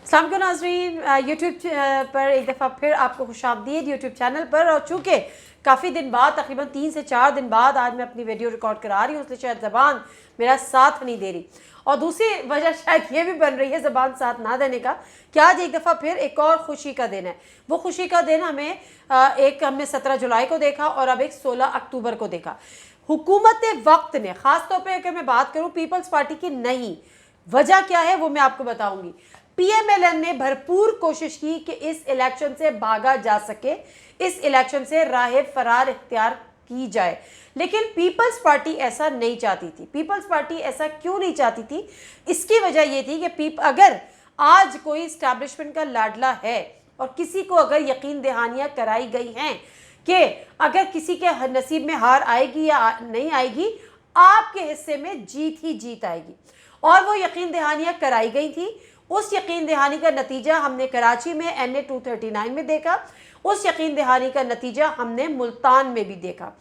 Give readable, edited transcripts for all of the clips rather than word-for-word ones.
अस्सलाम वालेकुम नाज़रीन, यूट्यूब पर एक दफ़ा फिर आपको खुशामदीद यूट्यूब चैनल पर। और चूँकि काफ़ी दिन बाद, तकरीबन 3 से 4 दिन बाद आज मैं अपनी वीडियो रिकॉर्ड करा रही हूँ, इसलिए शायद ज़बान मेरा साथ नहीं दे रही। और दूसरी वजह शायद ये भी बन रही है ज़बान साथ ना देने का कि आज एक दफ़ा फिर एक और खुशी का दिन है। वो खुशी का दिन हमने 17 जुलाई को देखा और अब एक 16 अक्टूबर को देखा। हुकूमत वक्त ने, ख़ास तौर पर अगर मैं बात करूँ पीपल्स पार्टी की, नहीं, वजह क्या है वो मैं आपको बताऊंगी। पीएमएलएन ने भरपूर कोशिश की कि इस इलेक्शन से भागा जा सके, इस इलेक्शन से राह फरार इख्तियार की जाए, लेकिन पीपल्स पार्टी ऐसा नहीं चाहती थी। पीपल्स पार्टी ऐसा क्यों नहीं चाहती थी? इसकी वजह यह थी कि अगर आज कोई इस्टेब्लिशमेंट का लाडला है और किसी को अगर यकीन दहानियां कराई गई हैं कि अगर किसी के नसीब में हार आएगी या नहीं आएगी, आपके हिस्से में जीत ही जीत आएगी, और वो यकीन दहानियां कराई गई थी। उस यकीन दहानी का नतीजा हमने कराची में NA 239 में देखा, उस यकीन दहानी का नतीजा हमने मुल्तान में भी देखा।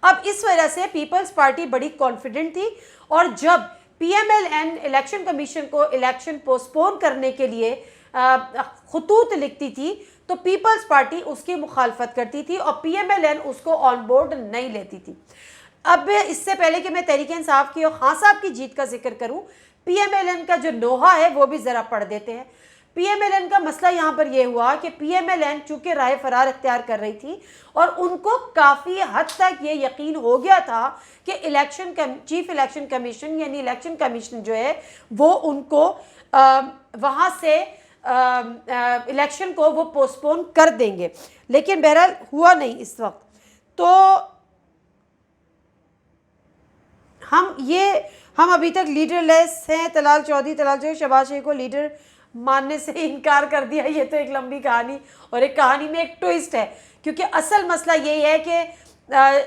अब इस वजह से पीपल्स पार्टी बड़ी कॉन्फिडेंट थी, और जब PMLN इलेक्शन कमीशन को इलेक्शन पोस्टपोन करने के लिए खतूत लिखती थी तो पीपल्स पार्टी उसकी मुखालफत करती थी और PMLN उसको ऑन बोर्ड नहीं लेती थी। अब इससे पहले कि मैं तहरीक इंसाफ की और खान साहब की जीत का जिक्र करूं, PMLN का जो नोहा है वो भी ज़रा पढ़ देते हैं। PMLN का मसला यहाँ पर यह हुआ कि PMLN चूँकि राय फरार इख्तियार कर रही थी और उनको काफ़ी हद तक ये यकीन हो गया था कि चीफ इलेक्शन कमीशन यानी इलेक्शन कमीशन जो है वो उनको वहाँ से इलेक्शन को वो पोस्टपोन कर देंगे, लेकिन बहरहाल हुआ नहीं इस वक्त। तो हम अभी तक लीडरलेस हैं। तलाल चौधरी शहबाज शरीफ को लीडर मानने से इनकार कर दिया। ये तो एक लंबी कहानी, और एक कहानी में एक ट्विस्ट है, क्योंकि असल मसला यही है कि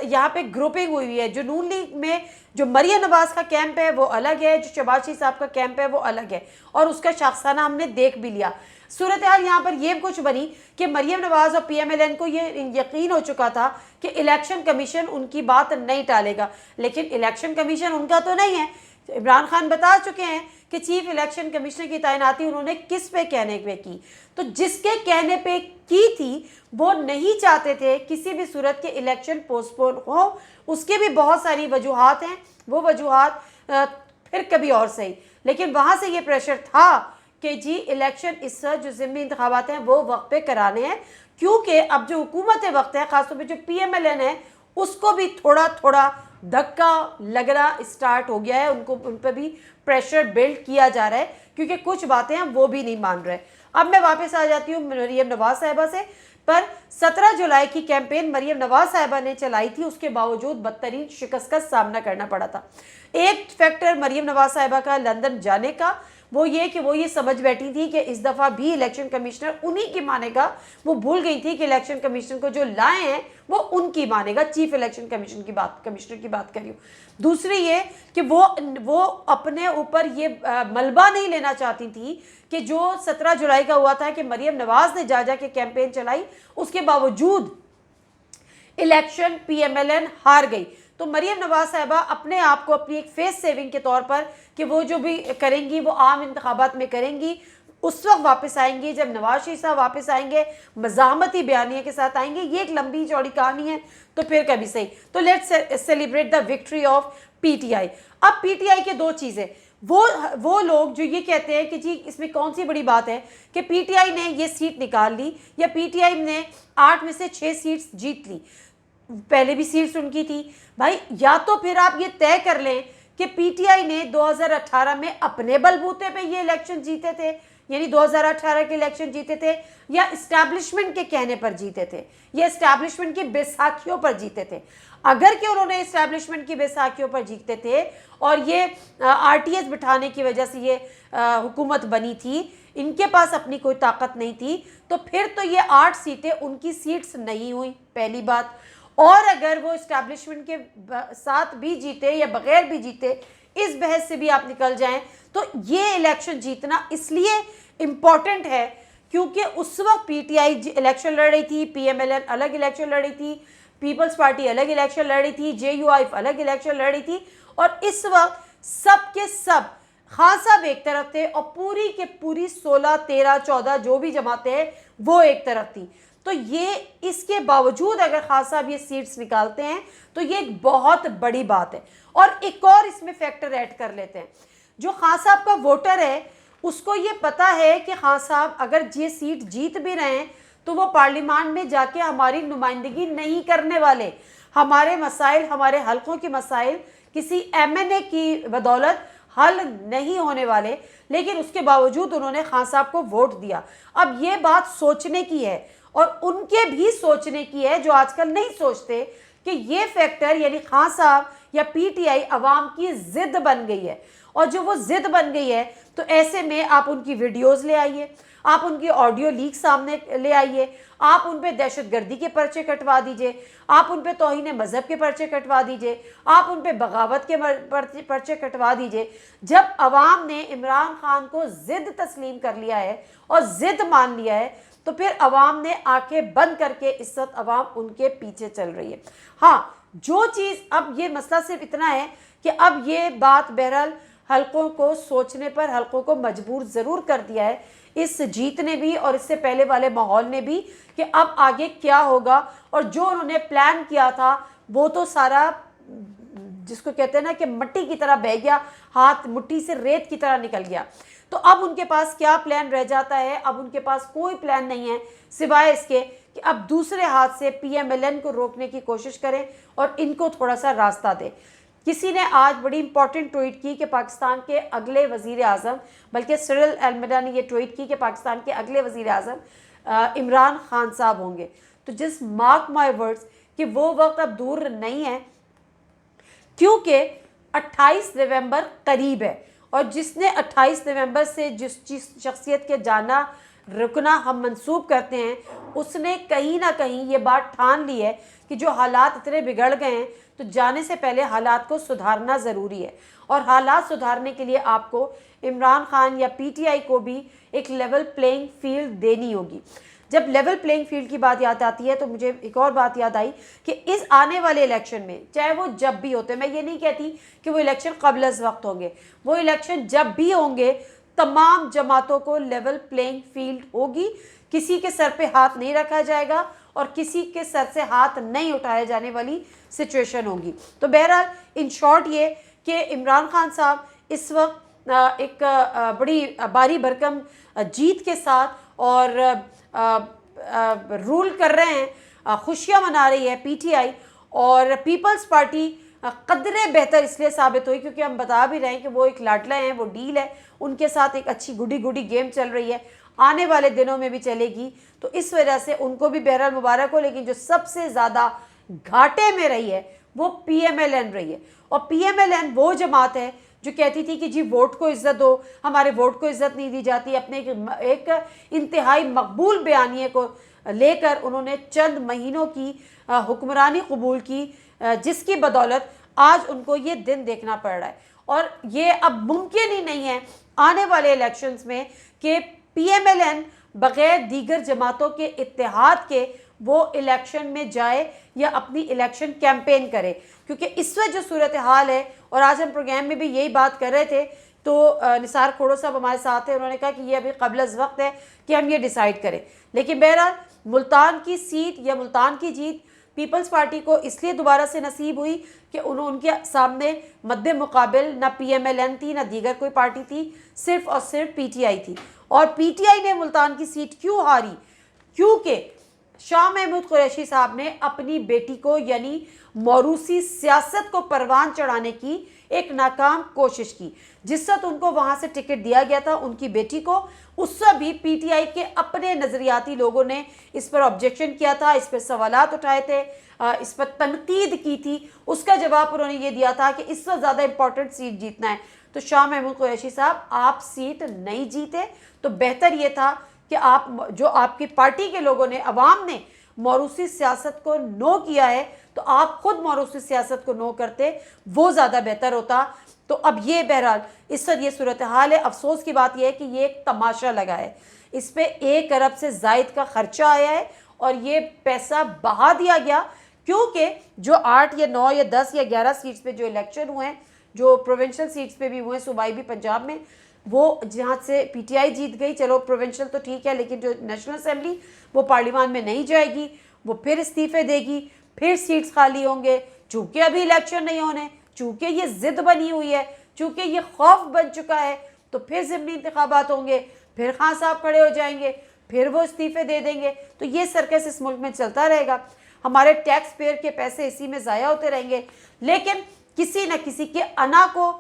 यहाँ पे ग्रुपिंग हुई है। जो नून लीग में जो मरियम नवाज़ का कैंप है वो अलग है, जो शहबाज शरीफ साहब का कैंप है वो अलग है, और उसका शाखसाना हमने देख भी लिया। सूरत हाल यहाँ पर यह कुछ बनी कि मरियम नवाज़ और PMLN को ये यकीन हो चुका था कि इलेक्शन कमीशन उनकी बात नहीं टालेगा, लेकिन इलेक्शन कमीशन उनका तो नहीं है। इमरान खान बता चुके हैं कि चीफ इलेक्शन कमिश्नर की तैनाती उन्होंने किस पे कहने पे की, तो जिसके कहने पे की थी वो नहीं चाहते थे किसी भी सूरत के इलेक्शन पोस्टपोन हो। उसके भी बहुत सारी वजूहात हैं, वो वजूहात फिर कभी और सही, लेकिन वहाँ से ये प्रेशर था कि जी इलेक्शन इस जो ज़िमनी इंतखाबात हैं वो वक्त पे कराने हैं, क्योंकि अब जो हुकूमत वक्त है, ख़ासतौर पर जो PMLN है, उसको भी थोड़ा थोड़ा धक्का लगना स्टार्ट हो गया है। उन पर भी प्रेशर बिल्ड किया जा रहा है, क्योंकि कुछ बातें हम वो भी नहीं मान रहे। अब मैं वापस आ जाती हूँ मरियम नवाज़ साहिबा से। पर 17 जुलाई की कैंपेन मरियम नवाज़ साहिबा ने चलाई थी, उसके बावजूद बदतरीन शिकस्त का सामना करना पड़ा था। एक फैक्टर मरियम नवाज़ साहिबा का लंदन जाने का वो ये कि वो ये समझ बैठी थी कि इस दफ़ा भी इलेक्शन कमिश्नर उन्हीं की मानेगा। वो भूल गई थी कि इलेक्शन कमिश्नर को जो लाए हैं वो उनकी मानेगा, चीफ इलेक्शन कमिश्नर की बात करी हूँ। दूसरी ये कि वो अपने ऊपर ये मलबा नहीं लेना चाहती थी कि जो 17 जुलाई का हुआ था कि मरियम नवाज़ ने जा के कैंपेन चलाई, उसके बावजूद इलेक्शन PMLN हार गई। तो मरियम नवाज़ साहिबा अपने आप को अपनी एक फेस सेविंग के तौर पर कि वो जो भी करेंगी वो आम इंतखाबात में करेंगी, उस वक्त वापस आएंगी जब नवाज शरीफ साहब वापस आएंगे, मज़ामती बयानिया के साथ आएंगे। ये एक लंबी चौड़ी कहानी है, तो फिर कभी सही। तो let's celebrate the victory of PTI। अब PTI के दो चीज़ें, वो लोग जो ये कहते हैं कि जी इसमें कौन सी बड़ी बात है कि PTI ने ये सीट निकाल ली या PTI ने 8 में से 6 सीट्स जीत ली, पहले भी सीट्स उनकी थी। भाई या तो फिर आप ये तय कर लें कि PTI ने 2018 में अपने बलबूते पे ये इलेक्शन जीते थे, यानी 2018 के इलेक्शन जीते थे, या इस्टेब्लिशमेंट के कहने पर जीते थे, या इस्टेब्लिशमेंट की बैसाखियों पर जीते थे। अगर कि उन्होंने इस्टेब्लिशमेंट की बैसाखियों पर जीते थे और ये RTS बिठाने की वजह से ये हुकूमत बनी थी, इनके पास अपनी कोई ताकत नहीं थी, तो फिर तो ये 8 सीटें उनकी सीट्स नहीं हुई, पहली बात। और अगर वो इस्टेब्लिशमेंट के साथ भी जीते या बगैर भी जीते, इस बहस से भी आप निकल जाएं, तो ये इलेक्शन जीतना इसलिए इम्पॉर्टेंट है क्योंकि उस वक्त PTI इलेक्शन लड़ रही थी, PMLN अलग इलेक्शन लड़ रही थी, पीपल्स पार्टी अलग इलेक्शन लड़ रही थी, JUIF अलग इलेक्शन लड़ रही थी, और इस वक्त सब के सब खान साहब एक तरफ थे और पूरी के पूरी 16, 13, 14 जो भी जमातें हैं वो एक तरफ थी। तो ये इसके बावजूद अगर खान साहब ये सीट्स निकालते हैं तो ये एक बहुत बड़ी बात है। और एक और इसमें फैक्टर ऐड कर लेते हैं, जो खान साहब का वोटर है उसको ये पता है कि खान साहब अगर ये सीट जीत भी रहे हैं तो वो पार्लियामान में जाके हमारी नुमाइंदगी नहीं करने वाले। हमारे मसाइल, हमारे हलकों के मसाइल किसी एमएनए की बदौलत हल नहीं होने वाले, लेकिन उसके बावजूद उन्होंने खान साहब को वोट दिया। अब ये बात सोचने की है और उनके भी सोचने की है जो आजकल नहीं सोचते कि ये फैक्टर यानी खान साहब या पीटीआई अवाम की जिद बन गई है। और जो वो जिद बन गई है तो ऐसे में आप उनकी वीडियोस ले आइए, आप उनकी ऑडियो लीक सामने ले आइए, आप उन पे दहशतगर्दी के पर्चे कटवा दीजिए, आप उन पे तौहीन मज़हब के पर्चे कटवा दीजिए, आप उन पे बगावत के पर्चे कटवा दीजिए। जब अवाम ने इमरान खान को जिद तस्लीम कर लिया है और जिद मान लिया है तो फिर अवाम ने आंखें बंद करके इस वक्त अवाम उनके पीछे चल रही है। हाँ, जो चीज़ अब ये मसला सिर्फ इतना है कि अब ये बात बहरहाल हलकों को सोचने पर हलकों को मजबूर ज़रूर कर दिया है, इस जीत ने भी और इससे पहले वाले माहौल ने भी, कि अब आगे क्या होगा। और जो उन्होंने प्लान किया था वो तो सारा जिसको कहते हैं ना कि मिट्टी की तरह बह गया, हाथ मुट्ठी से रेत की तरह निकल गया। तो अब उनके पास क्या प्लान रह जाता है? अब उनके पास कोई प्लान नहीं है सिवाय इसके कि अब दूसरे हाथ से पीएमएलएन को रोकने की कोशिश करें और इनको थोड़ा सा रास्ता दें। किसी ने आज बड़ी इंपॉर्टेंट ट्वीट की कि पाकिस्तान के अगले वज़ीर आज़म, बल्कि सिरिल अल्मेडा ने ये ट्वीट की कि पाकिस्तान के अगले वज़ीर आज़म इमरान खान साहब होंगे। तो जस्ट मार्क माय वर्ड्स कि वो वक्त अब दूर नहीं है, क्योंकि 28 नवंबर करीब है। और जिसने 28 नवंबर से जिस शख्सियत के जाना रुकना हम मंसूब करते हैं उसने कहीं ना कहीं ये बात ठान ली है कि जो हालात इतने बिगड़ गए हैं तो जाने से पहले हालात को सुधारना ज़रूरी है। और हालात सुधारने के लिए आपको इमरान खान या पीटीआई को भी एक लेवल प्लेइंग फील्ड देनी होगी। जब लेवल प्लेइंग फील्ड की बात याद आती है तो मुझे एक और बात याद आई कि इस आने वाले इलेक्शन में, चाहे वो जब भी होते, मैं ये नहीं कहती कि वो इलेक्शन कबल अज़ वक्त होंगे, वो इलेक्शन जब भी होंगे तमाम जमातों को लेवल प्लेइंग फील्ड होगी, किसी के सर पे हाथ नहीं रखा जाएगा और किसी के सर से हाथ नहीं उठाया जाने वाली सिचुएशन होगी। तो बहरहाल इन शॉर्ट ये कि इमरान खान साहब इस वक्त एक बड़ी भारी भरकम जीत के साथ और रूल कर रहे हैं, खुशियाँ मना रही है पीटीआई। और पीपल्स पार्टी कदरे बेहतर इसलिए साबित हुई क्योंकि हम बता भी रहे हैं कि वो एक लाडला हैं, वो डील है, उनके साथ एक अच्छी गुडी गुडी गेम चल रही है, आने वाले दिनों में भी चलेगी। तो इस वजह से उनको भी बहरहाल मुबारक हो। लेकिन जो सबसे ज़्यादा घाटे में रही है वो पीएमएलएन रही है। और पीएमएलएन वो जमात है जो कहती थी कि जी वोट को इज़्ज़त दो, हमारे वोट को इज़्ज़त नहीं दी जाती। अपने एक इंतहाई मकबूल बयानिए को लेकर उन्होंने चंद महीनों की हुक्मरानी कबूल की, जिसकी बदौलत आज उनको ये दिन देखना पड़ रहा है। और ये अब मुमकिन ही नहीं है आने वाले इलेक्शंस में कि पीएमएलएन बग़ैर दीगर जमातों के इत्तेहाद के वो इलेक्शन में जाए या अपनी इलेक्शन कैंपेन करे, क्योंकि इस वक्त जो सूरत हाल है, और आज हम प्रोग्राम में भी यही बात कर रहे थे, तो निसार खोड़ो साहब हमारे साथ हैं, उन्होंने कहा कि ये अभी कबल अज़ वक्त है कि हम ये डिसाइड करें। लेकिन बहरहाल मुल्तान की सीट या मुल्तान की जीत पीपल्स पार्टी को इसलिए दोबारा से नसीब हुई कि उनके सामने मद्दे मुकाबिल ना पीएमएलएन थी ना दीगर कोई पार्टी थी, सिर्फ और सिर्फ पीटीआई थी। और पीटीआई ने मुल्तान की सीट क्यों हारी? क्योंकि शाह महमूद कुरैशी साहब ने अपनी बेटी को यानी मौरूसी सियासत को परवान चढ़ाने की एक नाकाम कोशिश की। जिस वक्त उनको वहाँ से टिकट दिया गया था उनकी बेटी को, उस वक्त भी पीटीआई के अपने नज़रियाती लोगों ने इस पर ऑब्जेक्शन किया था, इस पर सवालात उठाए थे, इस पर तनकीद की थी। उसका जवाब उन्होंने ये दिया था कि इससे ज़्यादा इंपॉर्टेंट सीट जीतना है। तो शाह महमूद कुरैशी साहब, आप सीट नहीं जीते तो बेहतर ये था कि आप, जो आपकी पार्टी के लोगों ने, अवाम ने मौरूसी सियासत को नो किया है, तो आप खुद मौरूसी सियासत को नो करते, वो ज़्यादा बेहतर होता। तो अब ये बहरहाल इस वक्त ये सूरत हाल है। अफसोस की बात यह है कि ये एक तमाशा लगा है, इस पर 1 अरब से ज़ायद का खर्चा आया है और ये पैसा बहा दिया गया, क्योंकि जो 8 या 9 या 10 या 11 सीट्स पे जो इलेक्शन हुए हैं जो प्रोविंशियल सीट्स पे भी हुए, सूबाई भी पंजाब में, वो जहाँ से पीटीआई जीत गई, चलो प्रोविंशियल तो ठीक है, लेकिन जो नेशनल असेंबली वो पार्लियामान में नहीं जाएगी, वो फिर इस्तीफे देगी, फिर सीट्स खाली होंगे। चूँकि अभी इलेक्शन नहीं होने, चूँकि ये ज़िद बनी हुई है, चूँकि ये खौफ बन चुका है, तो फिर ज़िमनी इंतखाबात होंगे, फिर खान साहब खड़े हो जाएंगे, फिर वो इस्तीफे दे देंगे। तो ये सर्कस इस मुल्क में चलता रहेगा, हमारे टैक्स पेयर के पैसे इसी में ज़ाया होते रहेंगे, लेकिन किसी न किसी के अना को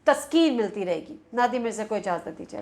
तस्कीन मिलती रहेगी। नादिम, मेरे से कोई इजाज़त दीजिए।